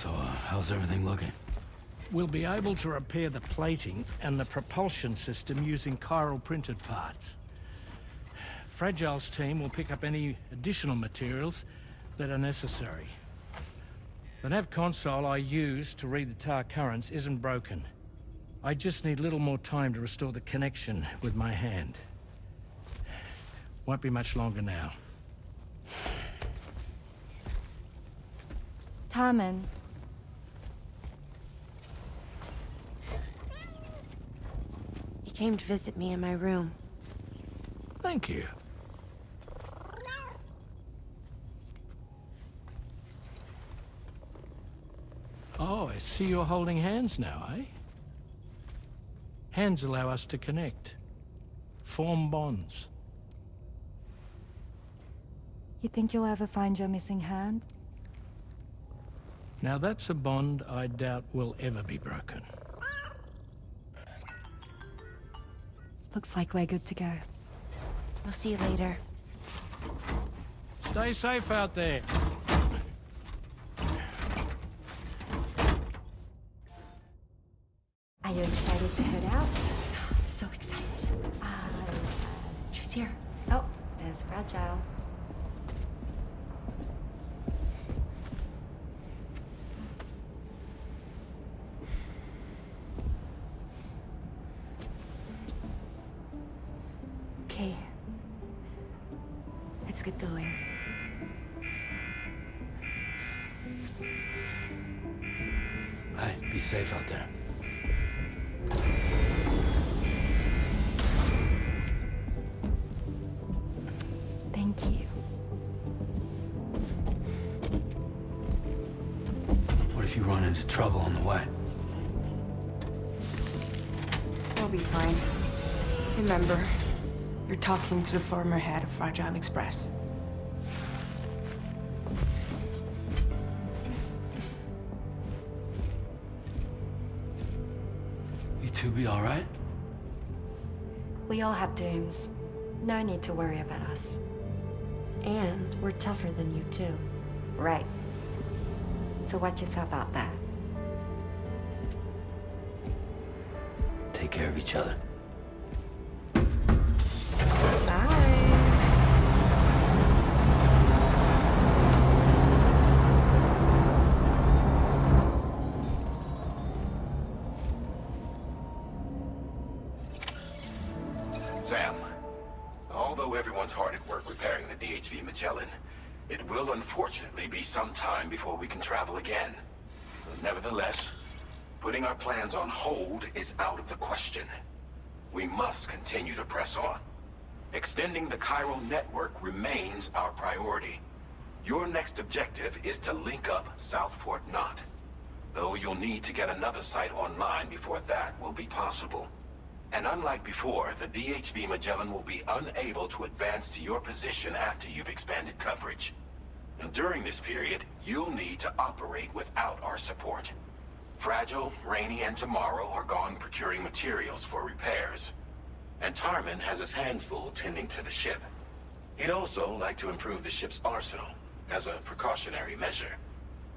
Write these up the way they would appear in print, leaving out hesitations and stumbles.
So, how's everything looking? We'll be able to repair the plating and the propulsion system using chiral printed parts. Fragile's team will pick up any additional materials that are necessary. The nav console I use to read the tower currents isn't broken. I just need a little more time to restore the connection with my hand. Won't be much longer now. Tarman. He came to visit me in my room. Thank you. Oh, I see you're holding hands now, eh? Hands allow us to connect. Form bonds. You think you'll ever find your missing hand? Now that's a bond I doubt will ever be broken. Looks like we're good to go. We'll see you later. Stay safe out there. Are you excited to head out? So excited. She's here. Oh, there's Fragile. Okay. Let's get going. Hey, be safe out there. Thank you. What if you run into trouble on the way? We'll be fine. Remember, you're talking to the former head of Fragile Express. You two be all right? We all have dooms. No need to worry about us. And we're tougher than you, too. Right. So watch yourself out there. Take care of each other. Sam, although everyone's hard at work repairing the DHV Magellan, it will unfortunately be some time before we can travel again. Nevertheless, putting our plans on hold is out of the question. We must continue to press on. Extending the chiral network remains our priority. Your next objective is to link up South Fort Knot, though you'll need to get another site online before that will be possible. And unlike before, the DHV Magellan will be unable to advance to your position after you've expanded coverage. And during this period, you'll need to operate without our support. Fragile, Rainy, and Tomorrow are gone procuring materials for repairs. And Tarman has his hands full tending to the ship. He'd also like to improve the ship's arsenal, as a precautionary measure.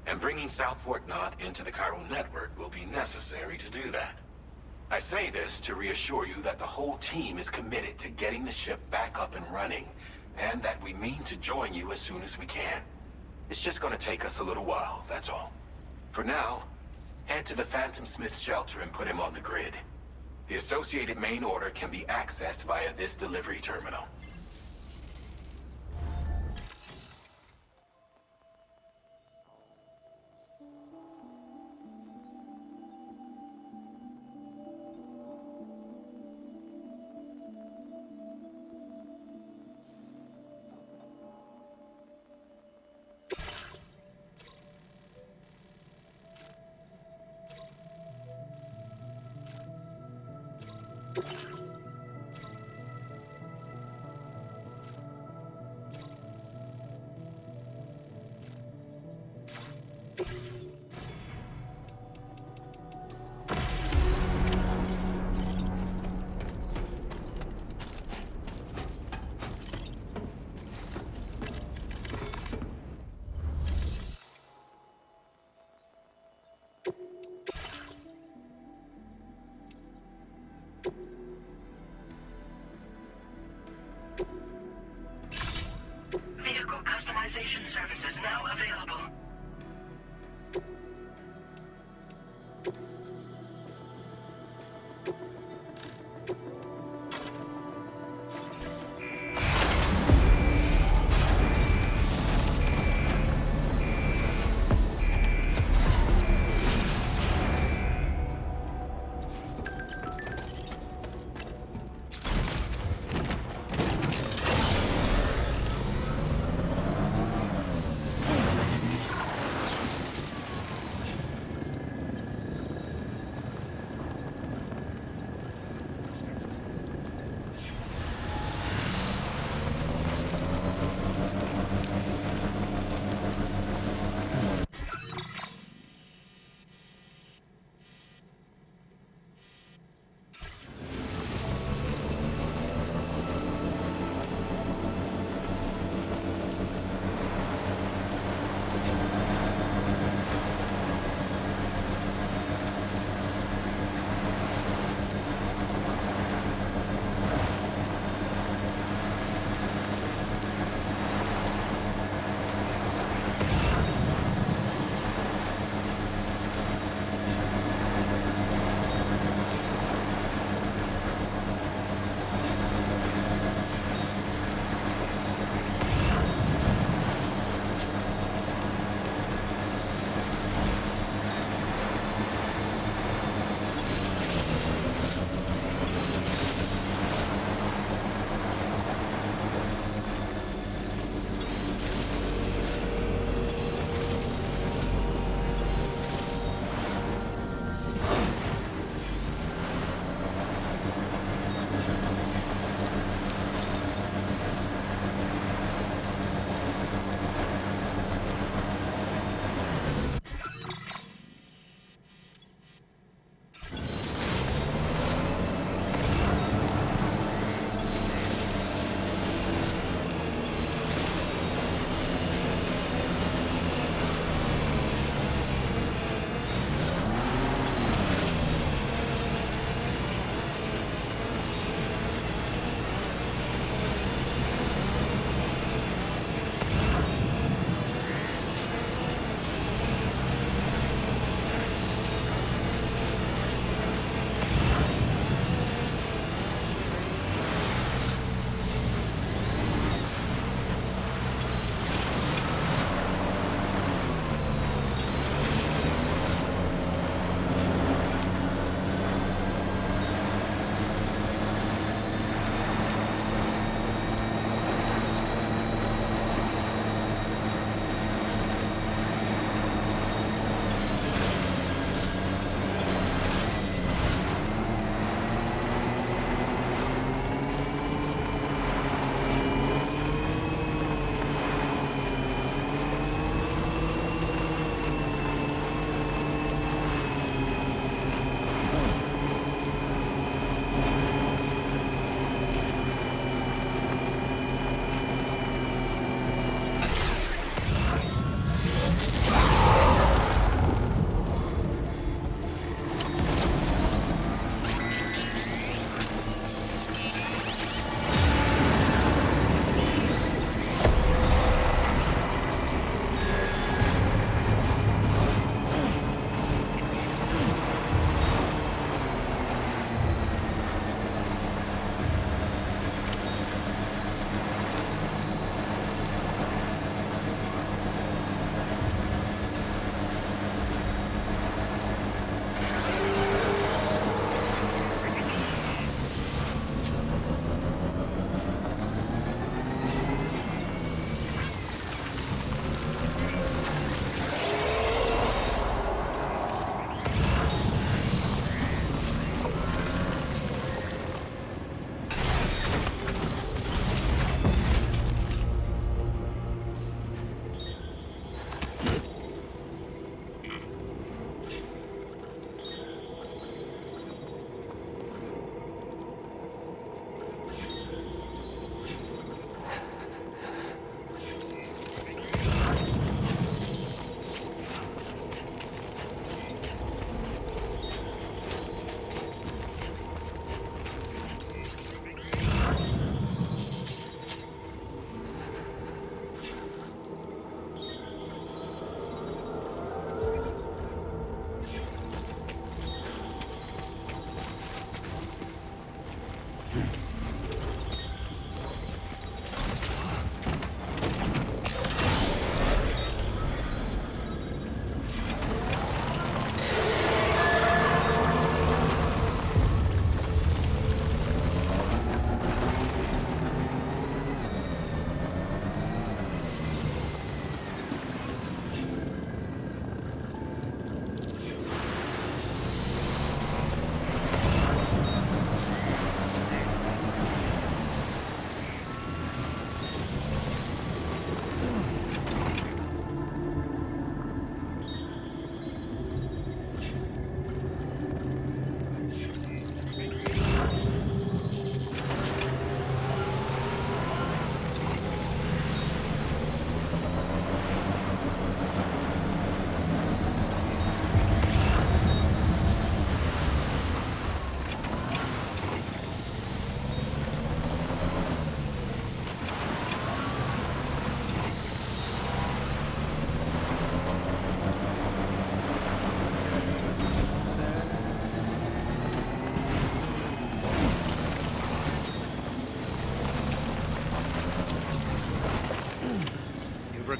And bringing South Fort Knot into the chiral network will be necessary to do that. I say this to reassure you that the whole team is committed to getting the ship back up and running, and that we mean to join you as soon as we can. It's just gonna take us a little while, that's all. For now, head to the Phantom Smith's shelter and put him on the grid. The associated main order can be accessed via this delivery terminal. Authorization services now available.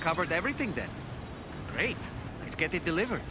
covered everything then. Great. Let's get it delivered.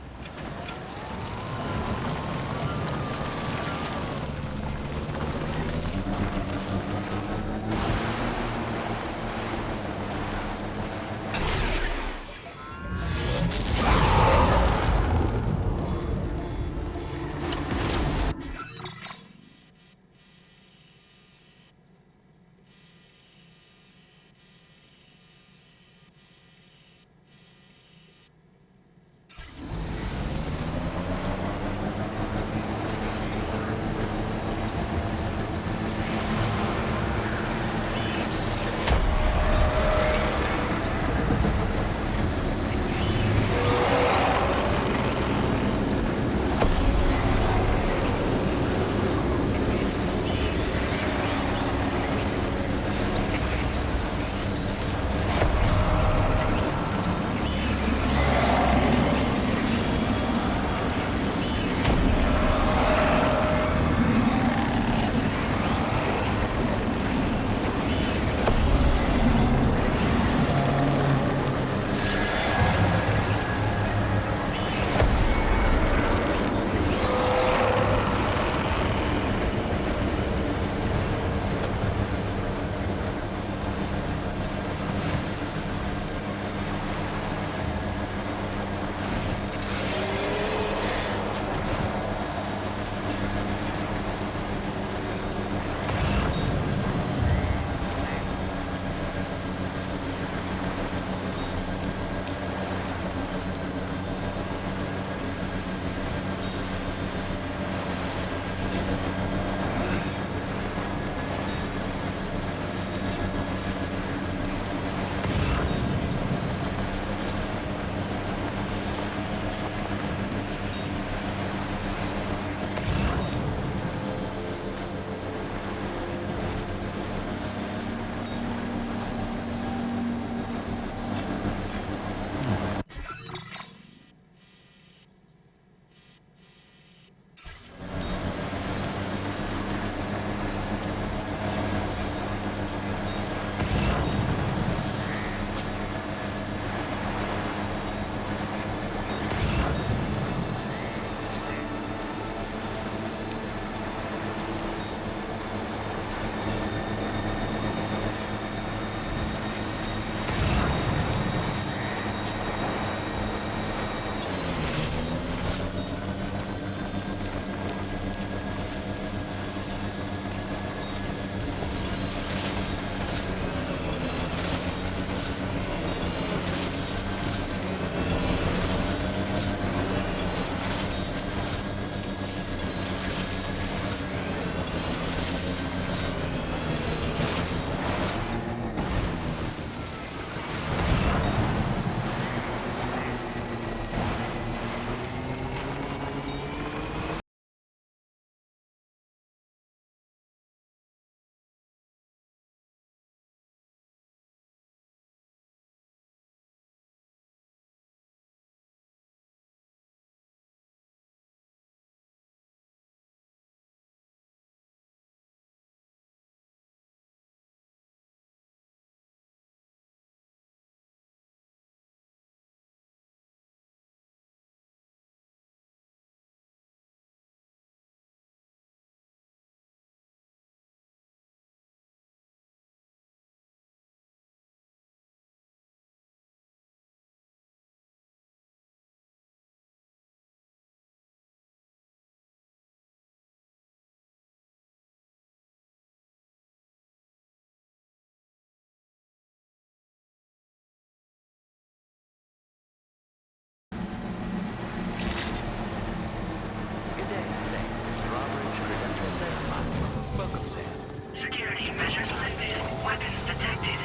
Security measures lifted. Weapons detected.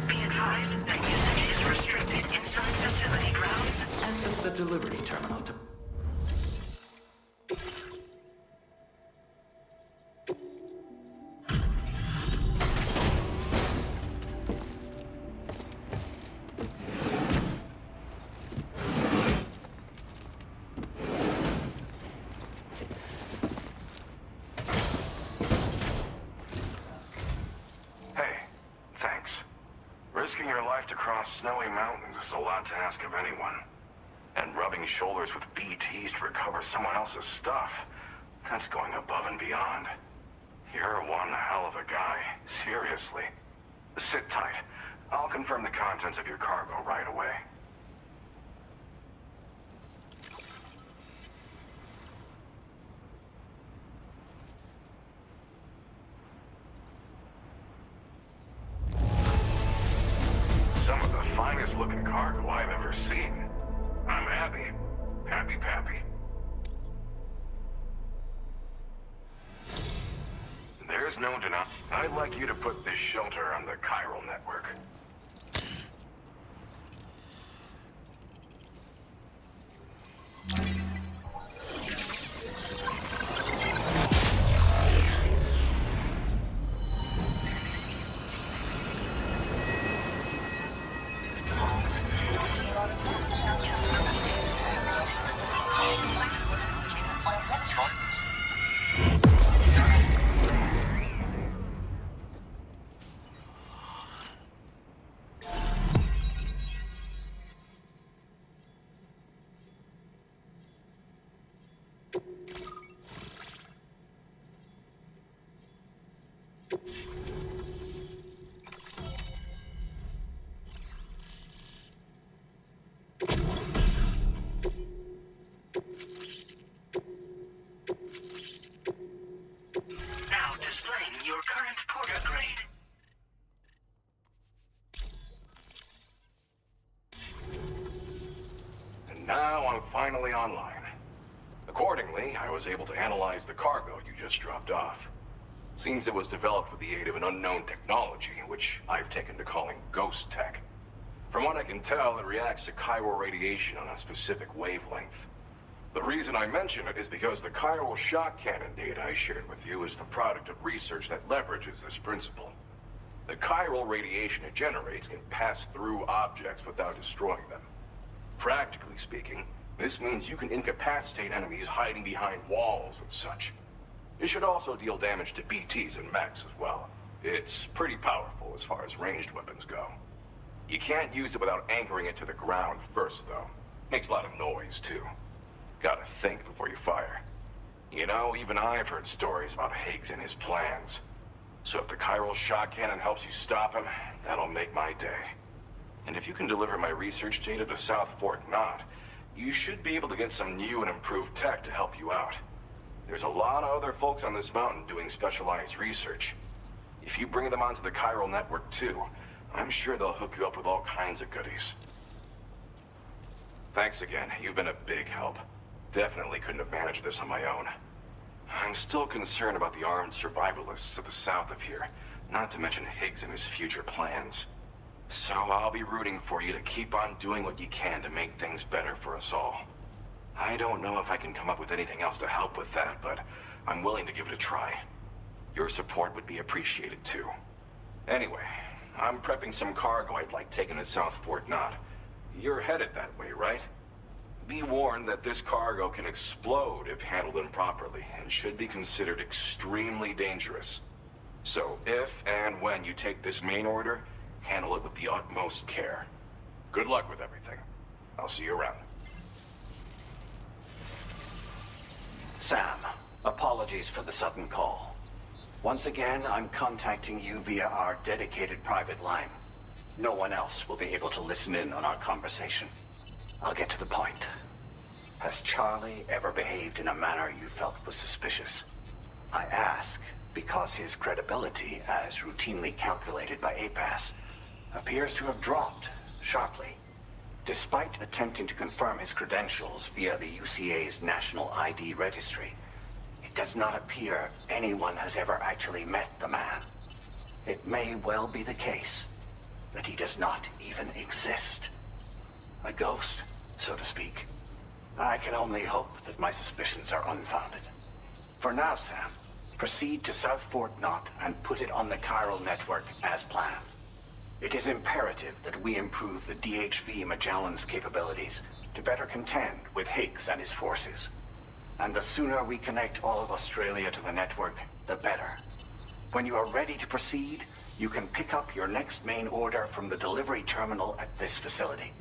Be advised that usage is restricted inside facility grounds. Access the delivery terminal to... Hey, thanks. Risking your life to cross snowy mountains is a lot to ask of anyone. And rubbing shoulders with BTs to recover someone else's stuff, that's going above and beyond. You're one hell of a guy, seriously. Sit tight. I'll confirm the contents of your cargo right away. Some of the finest looking cargo I've ever seen. I'm happy. Happy Pappy. There's no denying. I'd like you to put this shelter on the chiral network. Now displaying your current porter grade. And now I'm finally online. Accordingly, I was able to analyze the cargo you just dropped off. Seems it was developed with the aid of an unknown technology, which I've taken to calling ghost tech. From what I can tell, it reacts to chiral radiation on a specific wavelength. The reason I mention it is because the chiral shock cannon data I shared with you is the product of research that leverages this principle. The chiral radiation it generates can pass through objects without destroying them. Practically speaking, this means you can incapacitate enemies hiding behind walls and such. It should also deal damage to BTs and mechs as well. It's pretty powerful as far as ranged weapons go. You can't use it without anchoring it to the ground first, though. Makes a lot of noise, too. Gotta think before you fire. You know, even I've heard stories about Higgs and his plans. So if the chiral shock cannon helps you stop him, that'll make my day. And if you can deliver my research data to South Fort Knott, you should be able to get some new and improved tech to help you out. There's a lot of other folks on this mountain doing specialized research. If you bring them onto the chiral network too, I'm sure they'll hook you up with all kinds of goodies. Thanks again. You've been a big help. Definitely couldn't have managed this on my own. I'm still concerned about the armed survivalists to the south of here, not to mention Higgs and his future plans. So I'll be rooting for you to keep on doing what you can to make things better for us all. I don't know if I can come up with anything else to help with that, but I'm willing to give it a try. Your support would be appreciated too. Anyway, I'm prepping some cargo I'd like taken to South Fort Knott. You're headed that way, right? Be warned that this cargo can explode if handled improperly, and should be considered extremely dangerous. So if and when you take this main order, handle it with the utmost care. Good luck with everything. I'll see you around. Sam, apologies for the sudden call. Once again, I'm contacting you via our dedicated private line. No one else will be able to listen in on our conversation. I'll get to the point. Has Charlie ever behaved in a manner you felt was suspicious? I ask because his credibility, as routinely calculated by APAS, appears to have dropped sharply. Despite attempting to confirm his credentials via the UCA's National ID Registry, it does not appear anyone has ever actually met the man. It may well be the case that he does not even exist. A ghost, so to speak. I can only hope that my suspicions are unfounded. For now, Sam, proceed to South Fort Knott and put it on the chiral network as planned. It is imperative that we improve the DHV Magellan's capabilities to better contend with Higgs and his forces. And the sooner we connect all of Australia to the network, the better. When you are ready to proceed, You can pick up your next main order from the delivery terminal at this facility.